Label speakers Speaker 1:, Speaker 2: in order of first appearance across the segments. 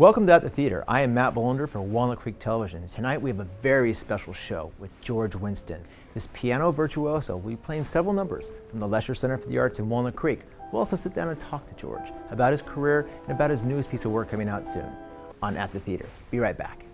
Speaker 1: Welcome to At the Theater. I am Matt Bolender for Walnut Creek Television. Tonight we have a very special show with George Winston. This piano virtuoso will be playing several numbers from the Lesher Center for the Arts in Walnut Creek. We'll also sit down and talk to George about his career and about his newest piece of work coming out soon on At the Theater. Be right back.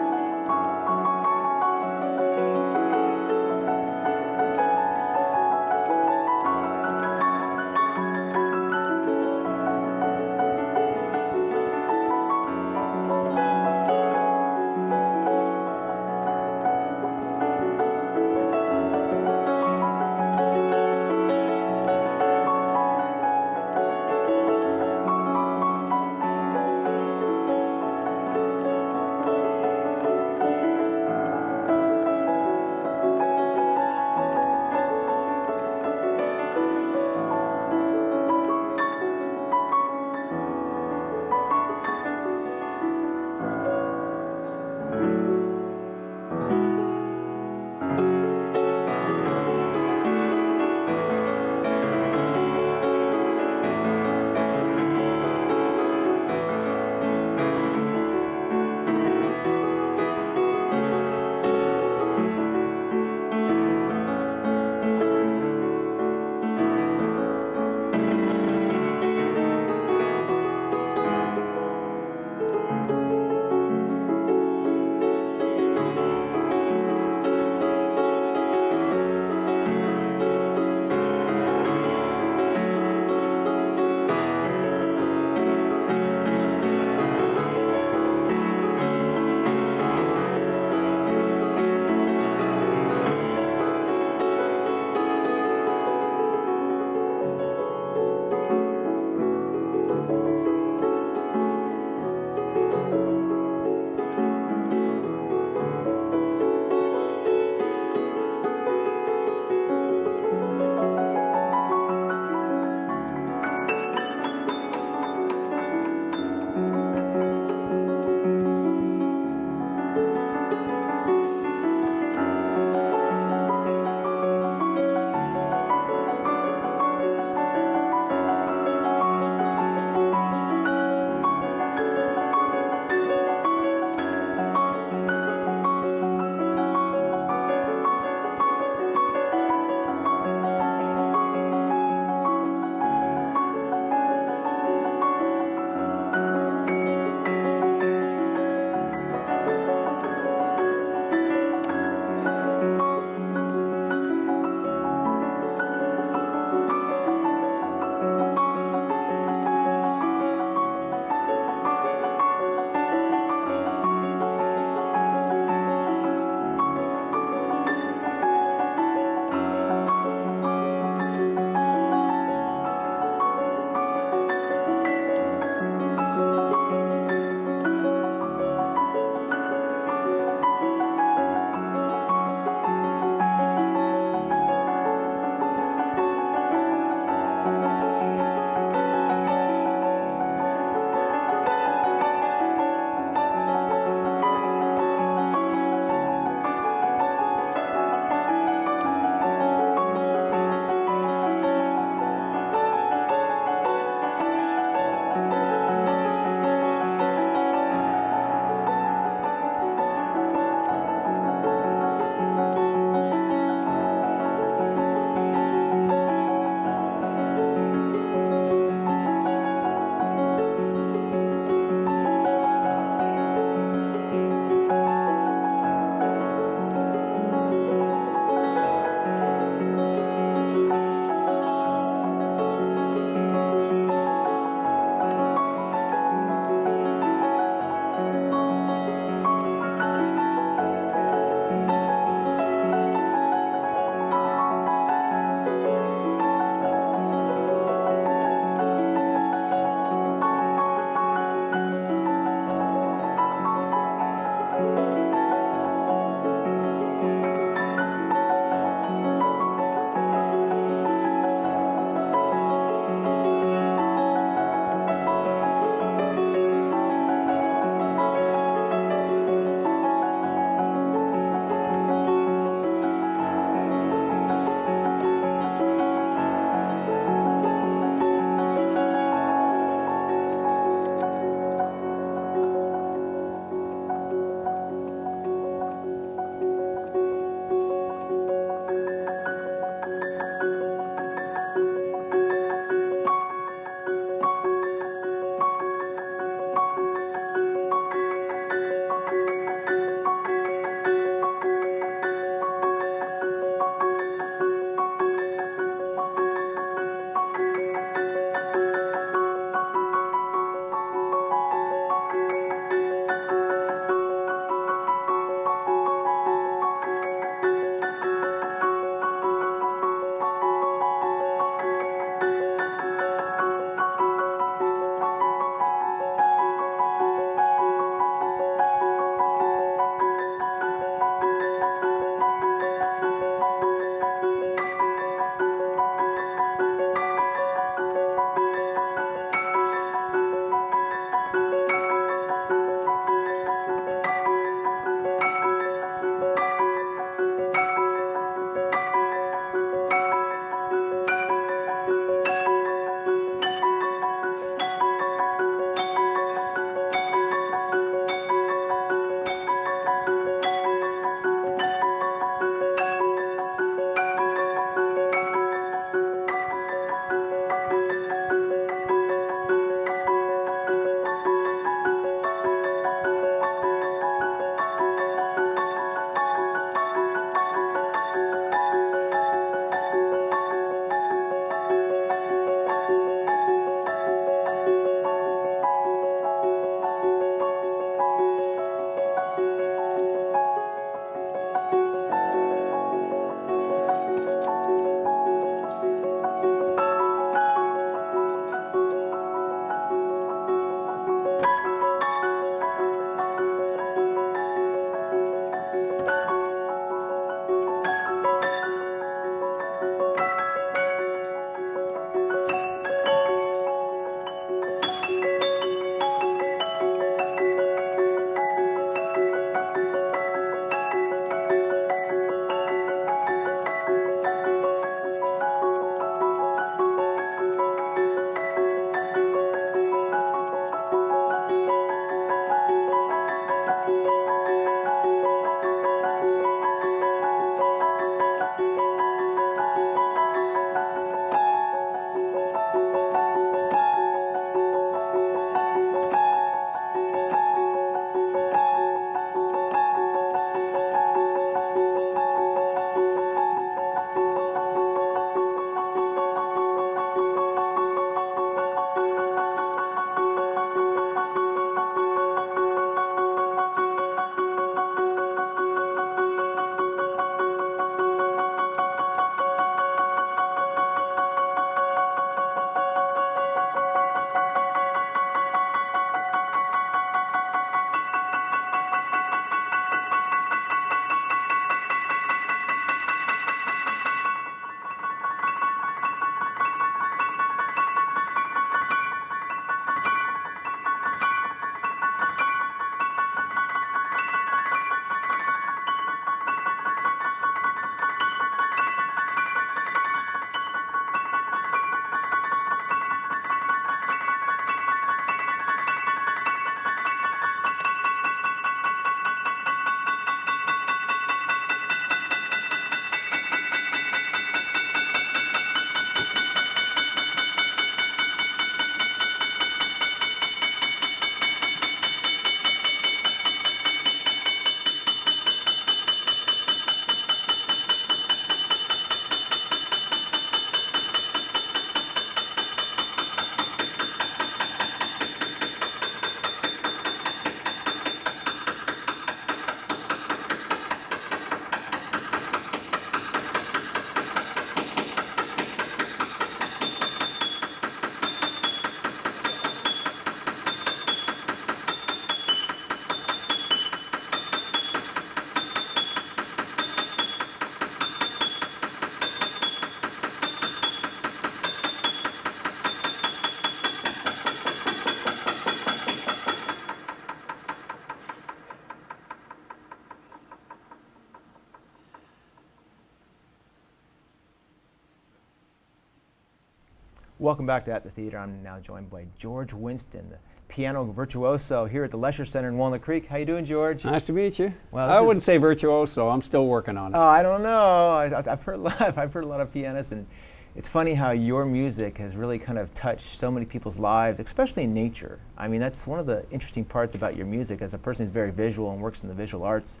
Speaker 1: Welcome back to At the Theater. I'm now joined by George Winston, the piano virtuoso here at the Lesher Center in Walnut Creek. How you doing, George?
Speaker 2: Nice to meet you.
Speaker 1: Well,
Speaker 2: I wouldn't say virtuoso. I'm still working on it.
Speaker 1: Oh, I don't know. I've heard a lot of pianists, and it's funny how your music has really kind of touched so many people's lives, especially in nature. I mean, that's one of the interesting parts about your music. As a person who's very visual and works in the visual arts,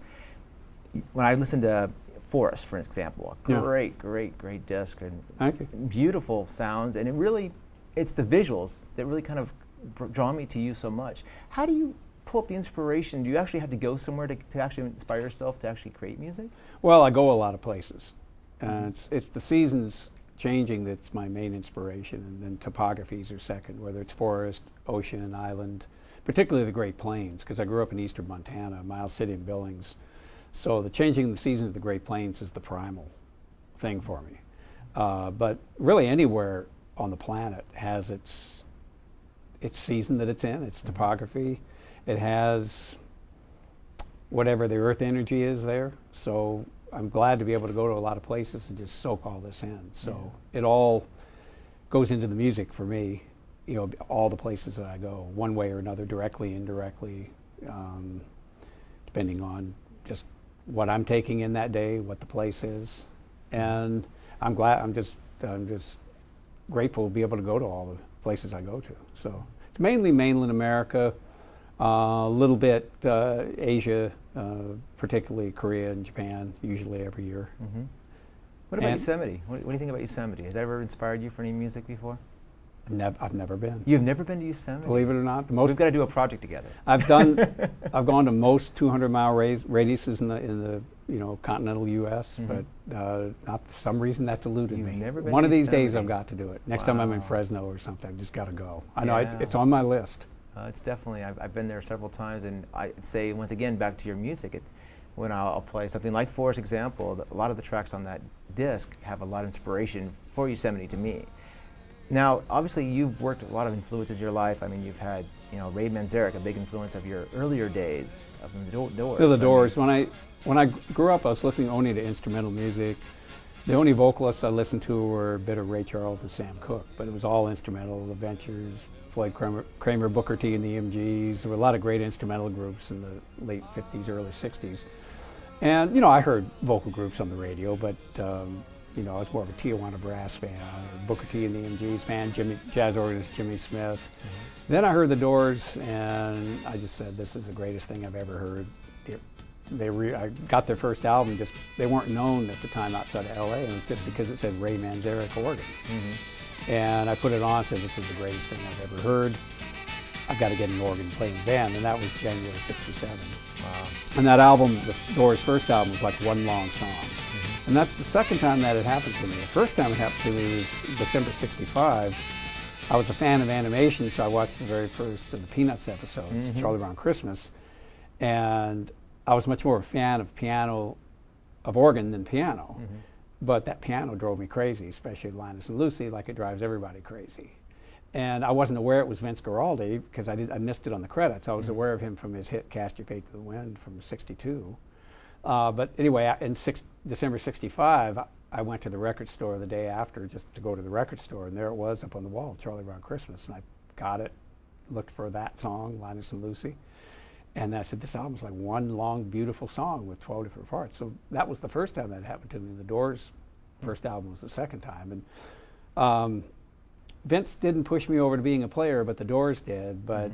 Speaker 1: when I listen to Forest, for example, a great disc and beautiful sounds, and it's the visuals that really kind of draw me to you so much. How do you pull up the inspiration? Do you actually have to go somewhere to actually inspire yourself to actually create music?
Speaker 2: Well, I go a lot of places. It's the seasons changing that's my main inspiration, and then topographies are second, whether it's forest, ocean, island, particularly the Great Plains, because I grew up in eastern Montana, Miles City and Billings. So the changing the seasons of the Great Plains is the primal thing for me. But really anywhere on the planet has its season that it's in, its topography. It has whatever the earth energy is there. So I'm glad to be able to go to a lot of places and just soak all this in. So it all goes into the music for me, you know, all the places that I go, one way or another, directly, indirectly, depending on just what I'm taking in that day, what the place is. And I'm just grateful to be able to go to all the places I go to. So it's mainly mainland America, a little bit Asia, particularly Korea and Japan, usually every year.
Speaker 1: Mm-hmm. What about Yosemite? What do you think about Yosemite? Has that ever inspired you for any music before?
Speaker 2: I've never been.
Speaker 1: You've never been to Yosemite?
Speaker 2: Believe it or not.
Speaker 1: We've got to do a project together.
Speaker 2: I've gone to most 200-mile radiuses in the continental U.S., but not for some reason that's eluded me.
Speaker 1: Never been
Speaker 2: One
Speaker 1: to
Speaker 2: of these
Speaker 1: Yosemite.
Speaker 2: days I've got to do it. Next time I'm in Fresno or something, I've just got to go. I know it's on my list.
Speaker 1: It's definitely, I've been there several times, and I'd say, once again, back to your music, it's when I'll play something like Forest example, a lot of the tracks on that disc have a lot of inspiration for Yosemite to me. Now, obviously, you've worked a lot of influences in your life. I mean, you've had, Ray Manzarek, a big influence of your earlier days of the Doors.
Speaker 2: The Doors. When I grew up, I was listening only to instrumental music. The only vocalists I listened to were a bit of Ray Charles and Sam Cooke, but it was all instrumental. The Ventures, Floyd Kramer, Booker T and the MGs. There were a lot of great instrumental groups in the late 50s, early 60s. And, I heard vocal groups on the radio, but I was more of a Tijuana Brass fan, Booker T and the MGs fan, jazz organist Jimmy Smith. Then I heard the Doors, and I just said, this is the greatest thing I've ever heard. I got their first album, they weren't known at the time outside of LA, and it was just because it said Ray Manzarek organ. And I put it on and said, this is the greatest thing I've ever heard. I've got to get an organ playing band, and that was January '67. Wow. And that album, the Doors' first album, was like one long song. And that's the second time that had happened to me. The first time it happened to me was December '65. I was a fan of animation, so I watched the very first of the Peanuts episodes, Charlie Brown Christmas, and I was much more a fan of organ than piano. But that piano drove me crazy, especially Linus and Lucy, like it drives everybody crazy. And I wasn't aware it was Vince Guaraldi because I missed it on the credits. I was aware of him from his hit "Cast Your Fate to the Wind" from '62. But anyway, in December '65, I went to the record store the day after just to go to the record store, and there it was up on the wall, Charlie Brown Christmas, and I got it, looked for that song, Linus and Lucy, and I said, this album's like one long, beautiful song with 12 different parts. So that was the first time that happened to me. The Doors' first album was the second time. And Vince didn't push me over to being a player, but the Doors did. But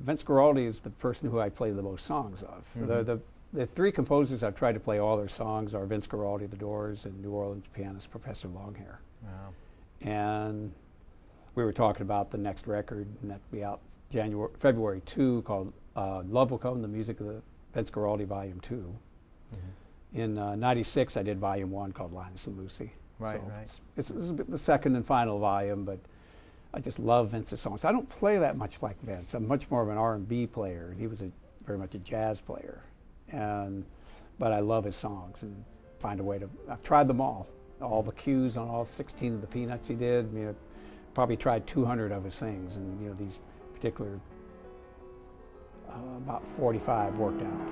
Speaker 2: Vince Guaraldi is the person who I play the most songs of. The three composers I've tried to play all their songs are Vince Guaraldi, the Doors, and New Orleans pianist Professor Longhair. Wow. And we were talking about the next record, and that'll be out February 2, called Love Will Come, the music of the Vince Guaraldi Volume 2. In '96, I did Volume 1 called Linus and Lucy.
Speaker 1: Right,
Speaker 2: so
Speaker 1: right.
Speaker 2: It's the second and final volume, but I just love Vince's songs. I don't play that much like Vince. I'm much more of an R&B player, and he was very much a jazz player. But I love his songs and find a way to, I've tried them all the cues on all 16 of the Peanuts he did. I mean, probably tried 200 of his things, and these particular, about 45 worked out.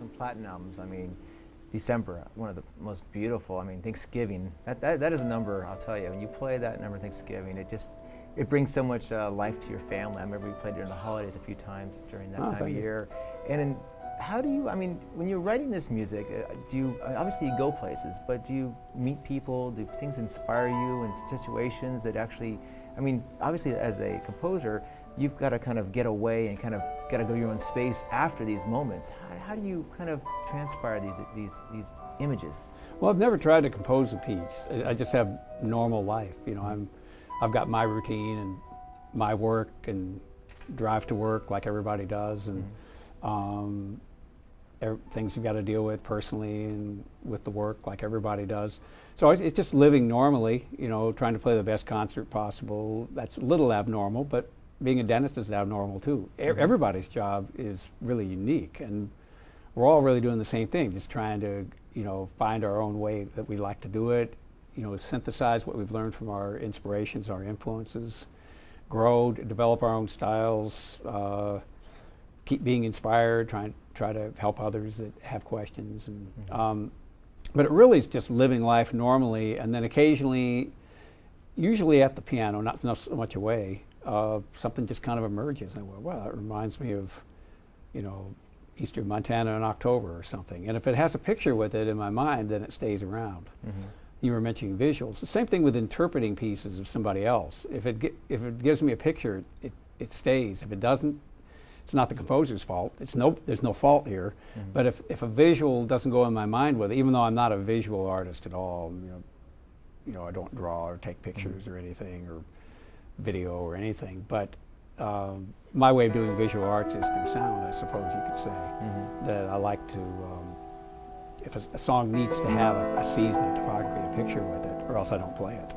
Speaker 1: some platinum albums. I mean, December, one of the most beautiful. I mean, Thanksgiving. That is a number. I'll tell you. When you play that number, Thanksgiving, it brings so much life to your family. I remember we played during the holidays a few times during that time of year. And how do you? I mean, when you're writing this music, do you obviously you go places, but do you meet people? Do things inspire you in situations that actually? I mean, obviously, as a composer, you've got to kind of get away and kind of got to go your own space after these moments. How do you kind of transpire these images?
Speaker 2: Well, I've never tried to compose a piece. I just have normal life. You know, I've got my routine and my work and drive to work like everybody does, and things you've got to deal with personally and with the work like everybody does. So it's just living normally, you know, trying to play the best concert possible. That's a little abnormal, but being a dentist is abnormal too. Everybody's job is really unique, and we're all really doing the same thing, just trying to, you know, find our own way that we like to do it, you know, synthesize what we've learned from our inspirations, our influences, grow, develop our own styles, keep being inspired, try to help others that have questions, and but it really is just living life normally, and then occasionally, usually at the piano, not so much away, something just kind of emerges, and I go, well, that reminds me of, you know, Eastern Montana in October or something. And if it has a picture with it in my mind, then it stays around. You were mentioning visuals. The same thing with interpreting pieces of somebody else. If it gives me a picture, it stays. If it doesn't, it's not the composer's fault. There's no fault here. But if a visual doesn't go in my mind with it, even though I'm not a visual artist at all, you know, I don't draw or take pictures or anything, or video or anything, but my way of doing visual arts is through sound, I suppose you could say. That I like to, if a song needs to have a season, a topography, a picture with it, or else I don't play it.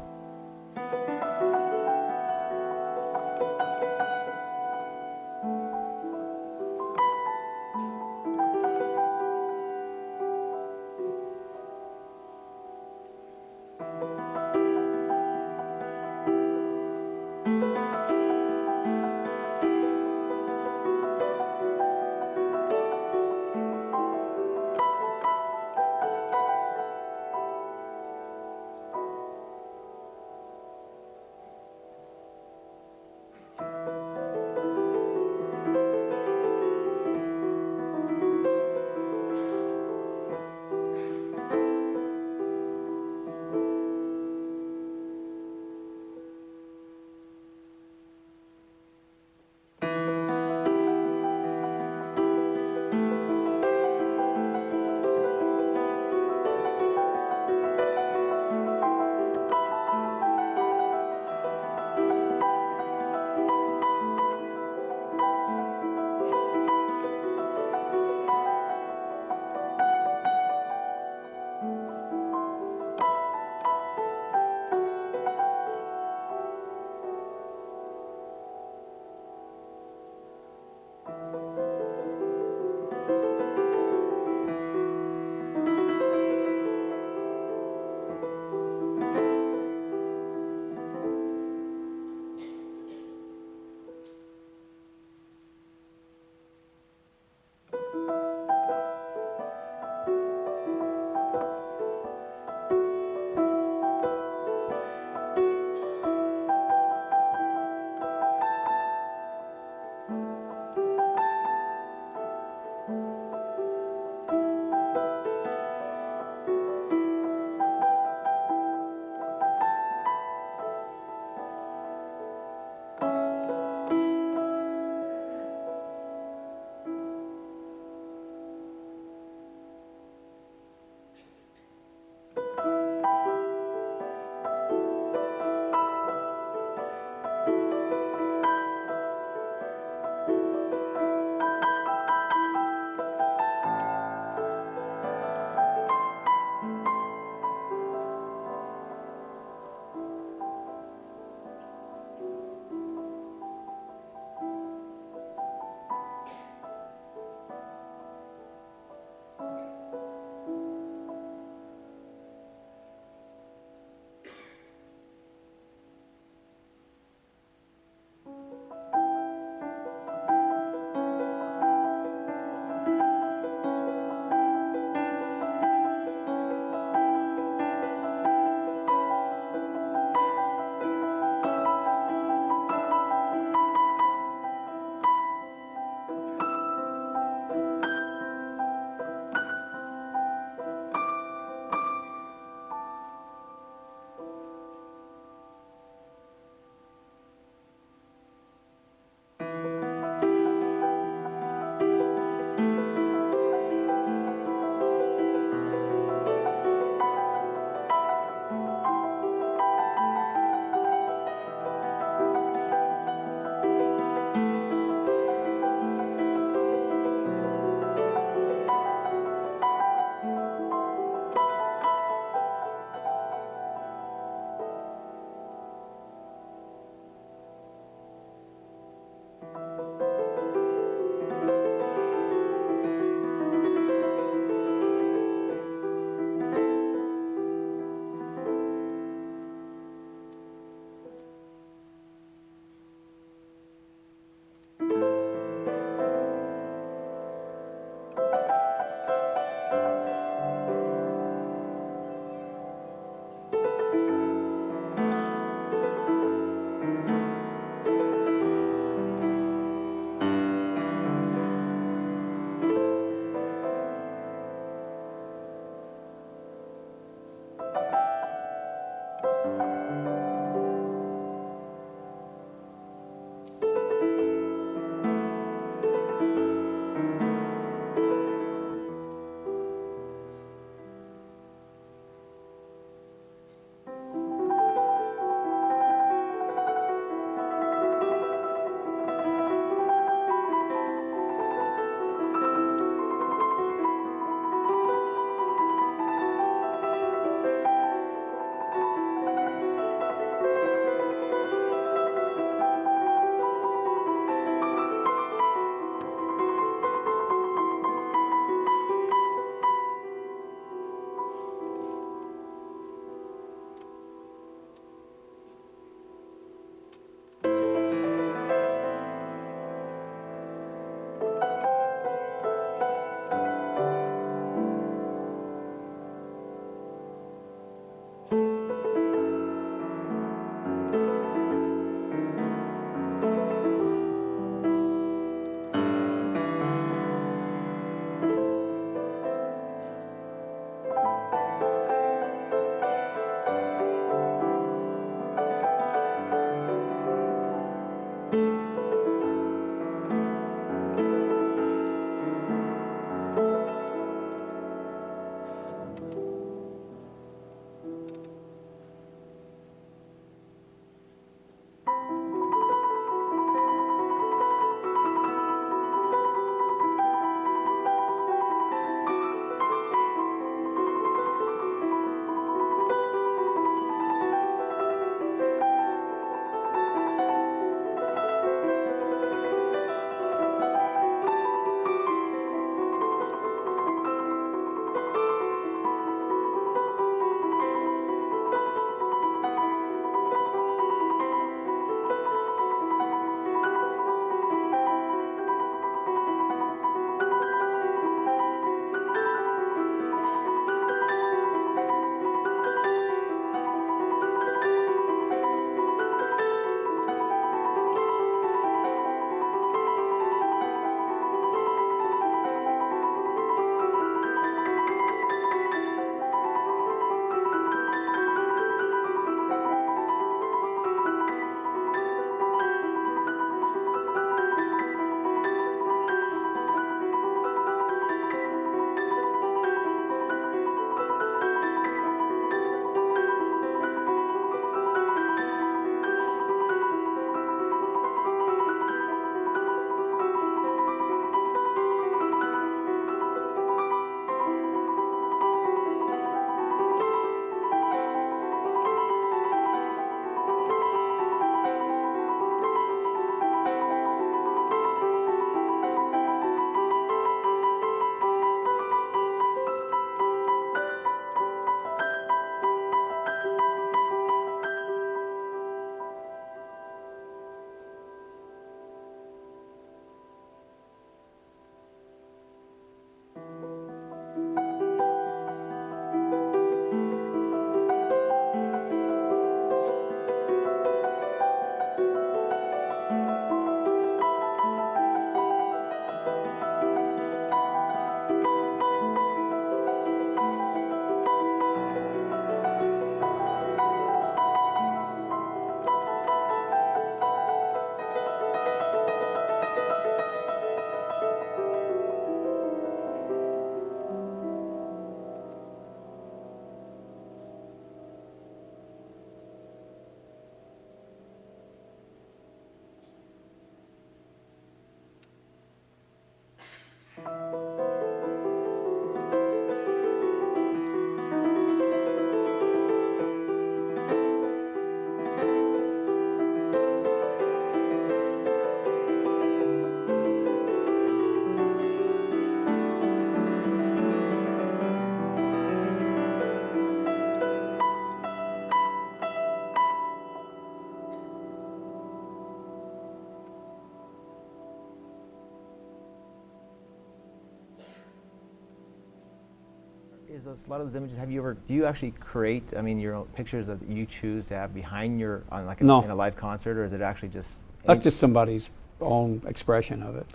Speaker 1: Is those, a lot of those images, do you actually create, I mean, your own pictures that you choose to have behind your, on like
Speaker 2: No.
Speaker 1: in a live concert, or is it actually just?
Speaker 2: That's just somebody's own expression of it.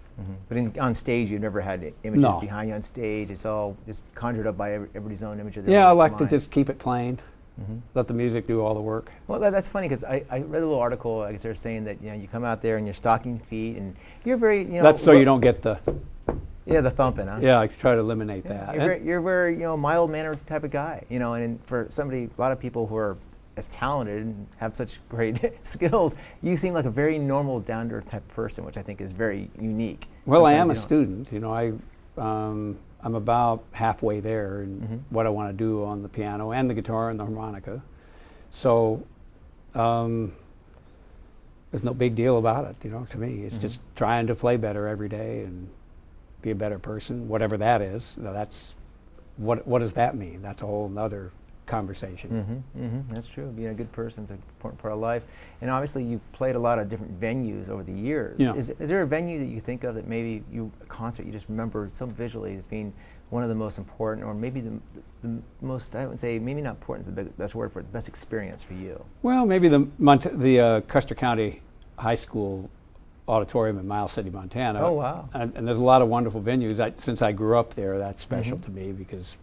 Speaker 1: But on stage, you've never had images
Speaker 2: No.
Speaker 1: behind you on stage. It's all just conjured up by everybody's own image of their
Speaker 2: Yeah, I
Speaker 1: own
Speaker 2: like to
Speaker 1: mind.
Speaker 2: just keep it plain. Let the music do all the work.
Speaker 1: Well, that's funny because I read a little article. I guess they're saying that you come out there in your stocking feet and you're very
Speaker 2: That's so you don't get the,
Speaker 1: the thumping, huh?
Speaker 2: yeah, I try to eliminate that.
Speaker 1: You're very mild mannered type of guy, and for a lot of people who are as talented and have such great skills, you seem like a very normal, down to earth type person, which I think is very unique.
Speaker 2: Well, I
Speaker 1: Sometimes
Speaker 2: am
Speaker 1: you
Speaker 2: a
Speaker 1: don't-
Speaker 2: student. I'm about halfway there in what I want to do on the piano and the guitar and the harmonica. So there's no big deal about it, to me. It's just trying to play better every day and be a better person, whatever that is. Now that's what does that mean? That's a whole other conversation.
Speaker 1: That's true. Being a good person is an important part of life. And obviously, you played a lot of different venues over the years.
Speaker 2: Yeah.
Speaker 1: Is there a venue that you think of that maybe a concert you just remember so visually as being one of the most important, or maybe the most, I would say, maybe not important is the best word for it, the best experience for you?
Speaker 2: Well, maybe the Custer County High School auditorium in Miles City, Montana.
Speaker 1: Oh, wow.
Speaker 2: And there's a lot of wonderful venues. Since I grew up there, that's special to me because,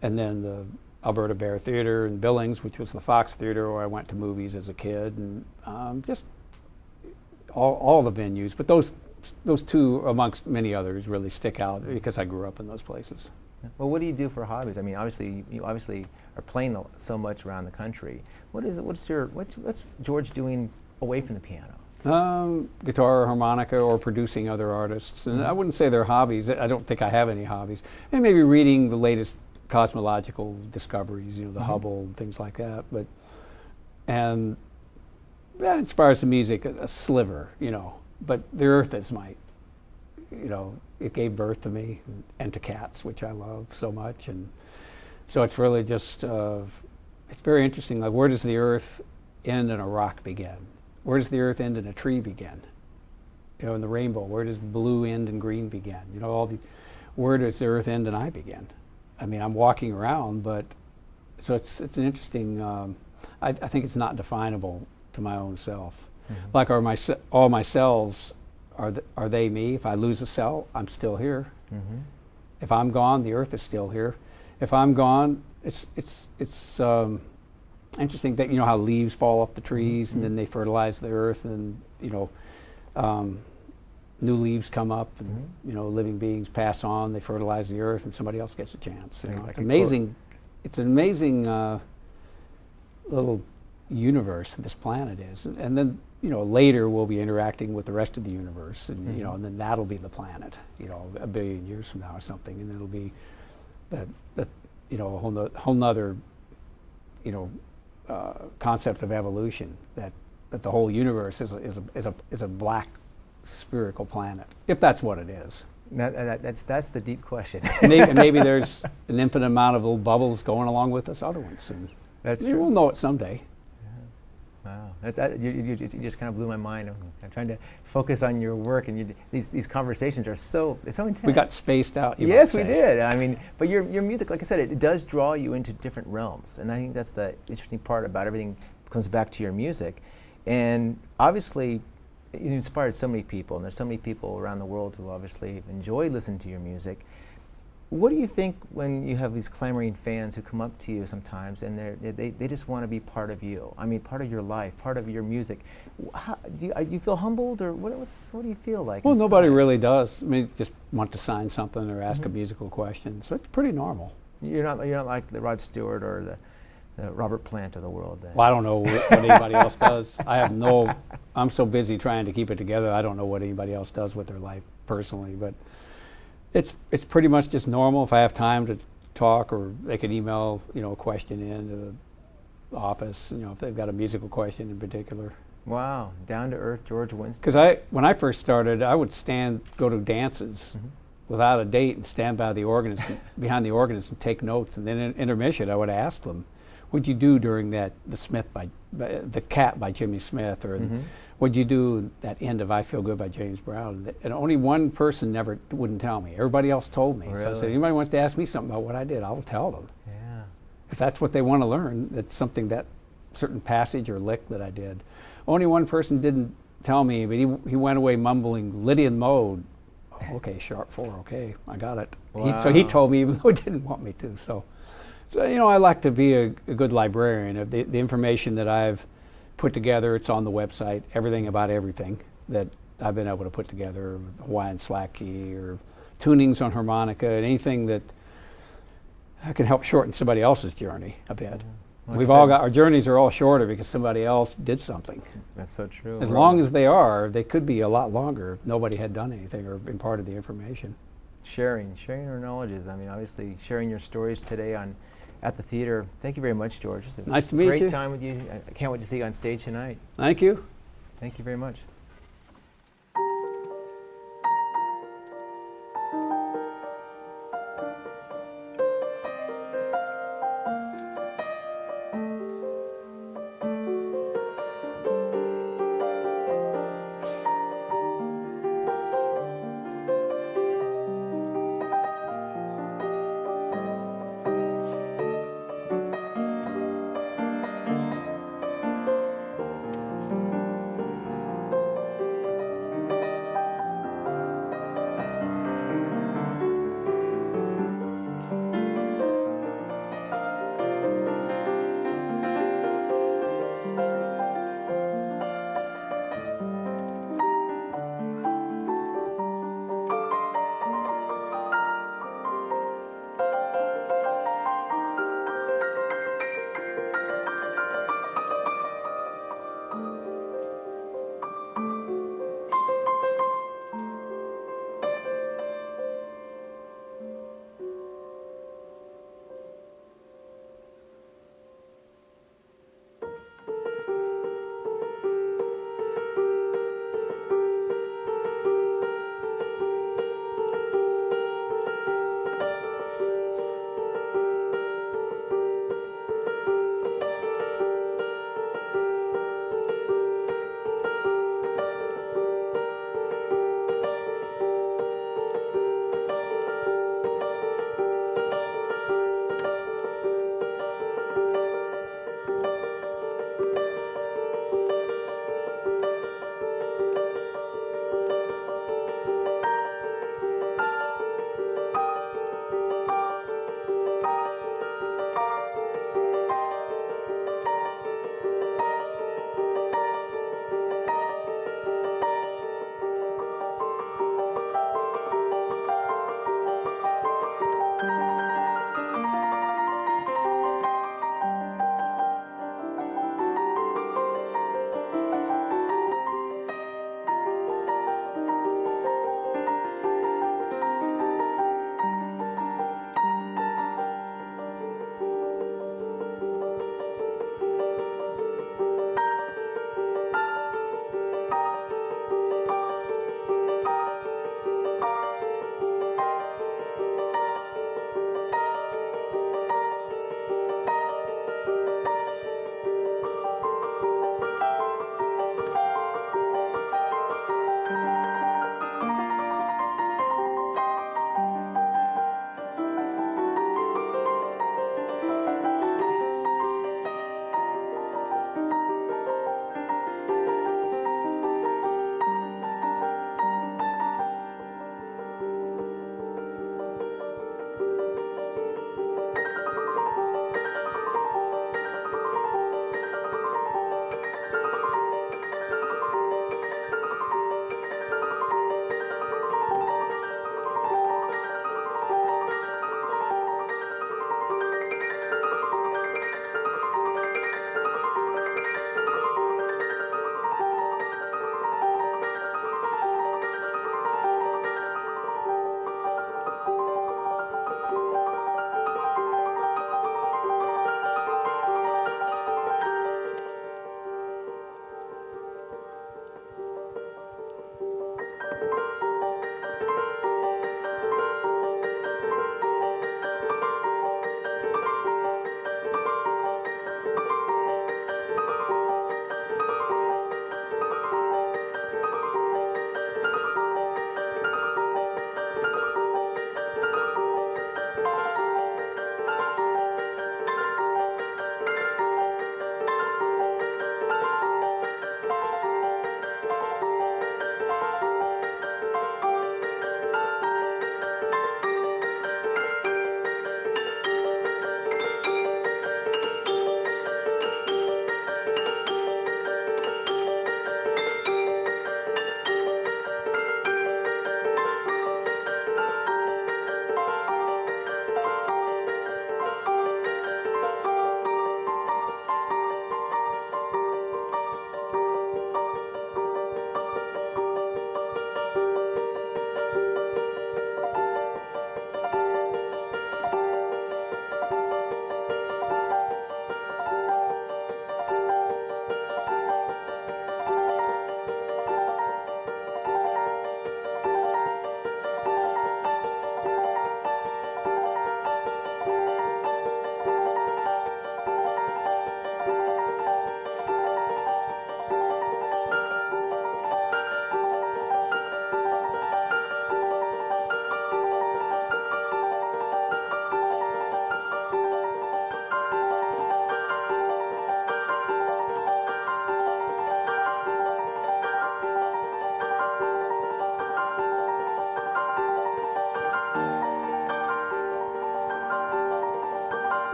Speaker 2: and then the Alberta Bear Theater in Billings, which was the Fox Theater where I went to movies as a kid, and just all the venues. But those two, amongst many others, really stick out because I grew up in those places.
Speaker 1: Well, what do you do for hobbies? I mean, obviously, you obviously are playing so much around the country. What's George doing away from the piano?
Speaker 2: Guitar, harmonica, or producing other artists. And I wouldn't say they're hobbies. I don't think I have any hobbies. And maybe reading the latest cosmological discoveries, the Hubble and things like that. And that inspires the music, a sliver, But the Earth is it gave birth to me and to cats, which I love so much. And so it's really just, it's very interesting. Like, where does the Earth end and a rock begin? Where does the Earth end and a tree begin? In the rainbow, where does blue end and green begin? Where does the Earth end and I begin? I mean, I'm walking around, but so it's an interesting. I think it's not definable to my own self. Like, all my cells are they me? If I lose a cell, I'm still here. If I'm gone, the Earth is still here. If I'm gone, it's interesting that how leaves fall off the trees and then they fertilize the earth, and new leaves come up, and living beings pass on, they fertilize the earth, and somebody else gets a chance. It's amazing. It's an amazing little universe this planet is, and then later we'll be interacting with the rest of the universe, and and then that'll be the planet. A billion years from now or something, and it'll be a whole nother concept of evolution, that the whole universe is a black spherical planet, if that's what it is.
Speaker 1: That's the deep question.
Speaker 2: Maybe there's an infinite amount of little bubbles going along with us other ones, and
Speaker 1: That's
Speaker 2: maybe
Speaker 1: true.
Speaker 2: we'll know it someday.
Speaker 1: Wow, you just kind of blew my mind. I'm trying to focus on your work, and these conversations are so intense.
Speaker 2: We got spaced out. You
Speaker 1: Yes,
Speaker 2: might
Speaker 1: we
Speaker 2: say.
Speaker 1: did. I mean, but your music, like I said, it does draw you into different realms, and I think that's the interesting part about everything. Comes back to your music, and obviously, you inspired so many people, and there's so many people around the world who obviously enjoy listening to your music. What do you think when you have these clamoring fans who come up to you sometimes and they just want to be part of you? I mean, part of your life, part of your music. Do you feel humbled, or what do you feel like?
Speaker 2: Well,
Speaker 1: inside?
Speaker 2: nobody really does. I mean, just want to sign something or ask a musical question, so it's pretty normal.
Speaker 1: You're not like the Rod Stewart or the Robert Plant of the world. Then.
Speaker 2: Well, I don't know what anybody else does. I'm so busy trying to keep it together, I don't know what anybody else does with their life personally, but it's pretty much just normal. If I have time to talk, or they could email, a question into the office, if they've got a musical question in particular.
Speaker 1: Wow, down to earth George Winston.
Speaker 2: Because when I first started, I would go to dances without a date and stand by the organist, behind the organist, and take notes. And then in intermission, I would ask them, "What'd you do during the Cat by Jimmy Smith, what'd you do that end of I Feel Good by James Brown? And only one person wouldn't tell me. Everybody else told me.
Speaker 1: Really?
Speaker 2: So I said, anybody wants to ask me something about what I did, I'll tell them.
Speaker 1: Yeah.
Speaker 2: If that's what they want to learn, that's something, that certain passage or lick that I did. Only one person didn't tell me, but he went away mumbling Lydian mode. Oh, okay, sharp 4, okay, I got it.
Speaker 1: Wow.
Speaker 2: So he told me even though he didn't want me to. So you know, I like to be a good librarian of the information that I've put together. It's on the website, everything about everything that I've been able to put together, Hawaiian slack key or tunings on harmonica, and anything that can help shorten somebody else's journey a bit.
Speaker 1: Like
Speaker 2: We've
Speaker 1: I
Speaker 2: all
Speaker 1: said,
Speaker 2: got, our journeys are all shorter because somebody else did something.
Speaker 1: That's so true.
Speaker 2: As long as they are, they could be a lot longer if nobody had done anything or been part of the information.
Speaker 1: Sharing our knowledges. I mean, obviously sharing your stories today at the theater. Thank you very much, George. It's a
Speaker 2: Nice to meet you.
Speaker 1: Great time with you. I can't wait to see you on stage tonight.
Speaker 2: Thank you.
Speaker 1: Thank you very much.